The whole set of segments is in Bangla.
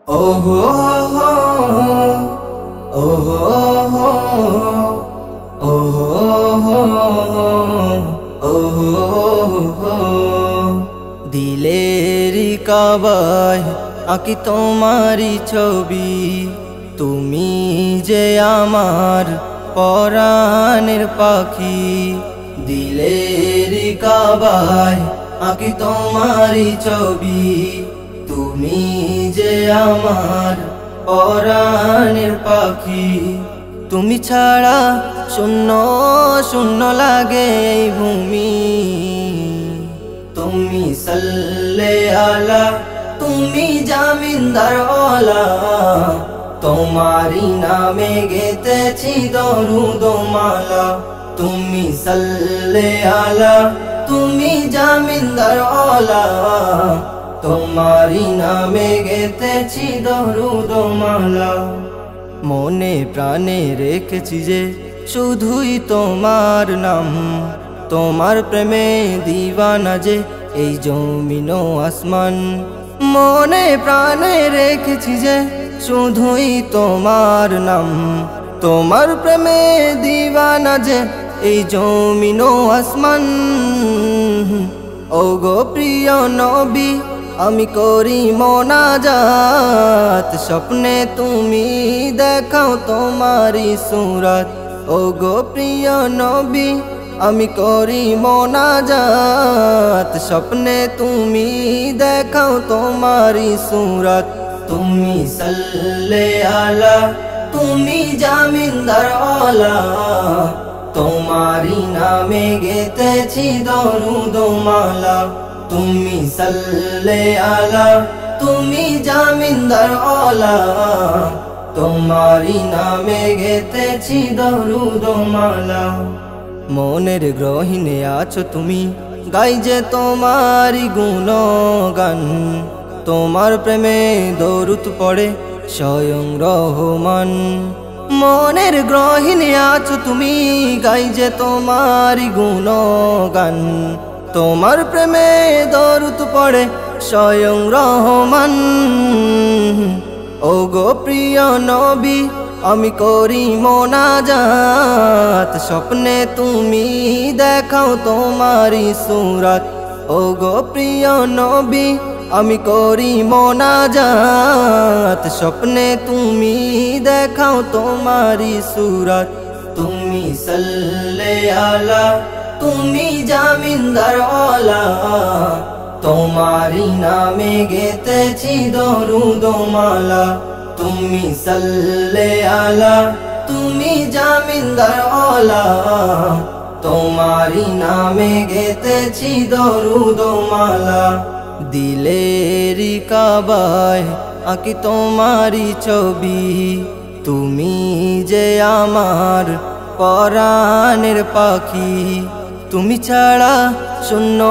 ওহো ওহো ওহো ওহো দিলের কাবায় আঁকি তোমারি ছবি, তুমি যে আমার পরাণের পাখি। দিলের কাবায় আঁকি তোমারি ছবি, তুমি যে আমার পরাণের পাখি। তুমি ছাড়া শূন্য শূন্য লাগে এই ভূমি। তুমি সাল্লে আলা, তুমি জামিনদার ওয়ালা, তোমারি নামে গেতেছি দরুদ মালা। তুমি সাল্লে আলা, তুমি জামিনদার ওয়ালা, তোমারি নামে গেতেছি দরুদ মালা। মনে প্রাণে রেখেছি যে শুধুই তোমার নাম, তোমার প্রেমে দিওয়ানা যে এই জমিন ও আসমান। মনে প্রাণে রেখেছি যে শুধুই তোমার নাম, তোমার প্রেমে দিওয়ানা যে এই জমিন ও আসমান। ওগো প্রিয় নবী, আমি করি মোনাজাত, স্বপ্নে তুমি দেখাও তোমারি সুরাত। ওগো প্রিয় নবী, আমি করি মোনাজাত, স্বপ্নে তুমি দেখাও তোমারি সুরাত। তুমি সাল্লে আলা, তুমি জামিনদার ওয়ালা, তোমারি নামে গেতেছি দরুদ মালা। তুমি সাল্লে আলা, তুমি জামিনদার ওয়ালা, তোমারি নামে গেতেছি দরুদ মালা। মনের গ্রহিণে আছো তুমি, গাই যে তোমারি গুণগান, তোমার প্রেমে দরুদ পড়ে স্বয়ং রহমান। মনের গ্রহিণে আছো তুমি, গাই যে তোমারি গুণগান, তোমার প্রেমে দরুদ পড়ে স্বয়ং রহমান। ওগো প্রিয় নবী, আমি করি মোনাজাত, স্বপ্নে তুমি দেখাও তোমারি সুরাত। ওগো প্রিয় নবী, আমি করি মোনাজাত, স্বপ্নে তুমি দেখাও তোমারি সুরাত। তুমি সাল্লে আলা, তুমি জামিনদার ওয়ালা, তোমারি নামে গেতেছি দরুদ মালা। তুমি সাল্লে আলা, তুমি জামিনদার ওয়ালা, তোমারি নামে গেতেছি দরুদ মালা। দিলের কাবায় আঁকি তোমারি ছবি, তুমি যে আমার পরাণের পাখি। তুমি ছাড়া শূন্য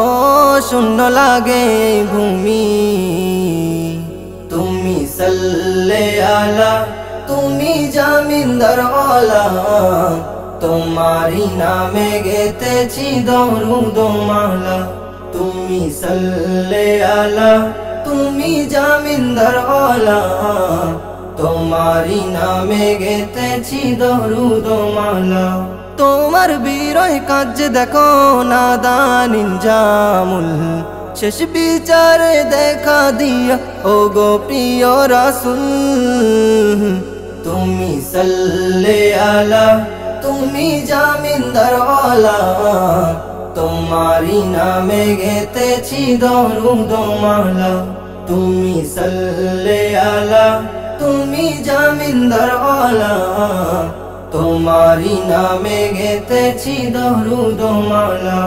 শূন্য লাগে এই ভূমি। তুমি সাল্লে আলা, তুমি জামিনদার ওয়ালা, তোমারি নামে গেতেছি দরুদ মালা। তুমি সাল্লে আলা, তুমি জামিনদার ওয়ালা, তোমারি নামে গেতেছি দরুদ মালা। তোমার বিরহ কাজ দেখো নাদানিন জামুল, শেষ বিচারে দেখা দিয়া ওগো প্রিয় রাসূল। তুমি সাল্লে আলা, তুমি জামিনদার ওয়ালা, তোমারি নামে গেতেছি দরুদ মালা। তুমি সাল্লে আলা, তুমি জামিনদার ওয়ালা, তোমারি নামে গেতেছি দরুদ মালা।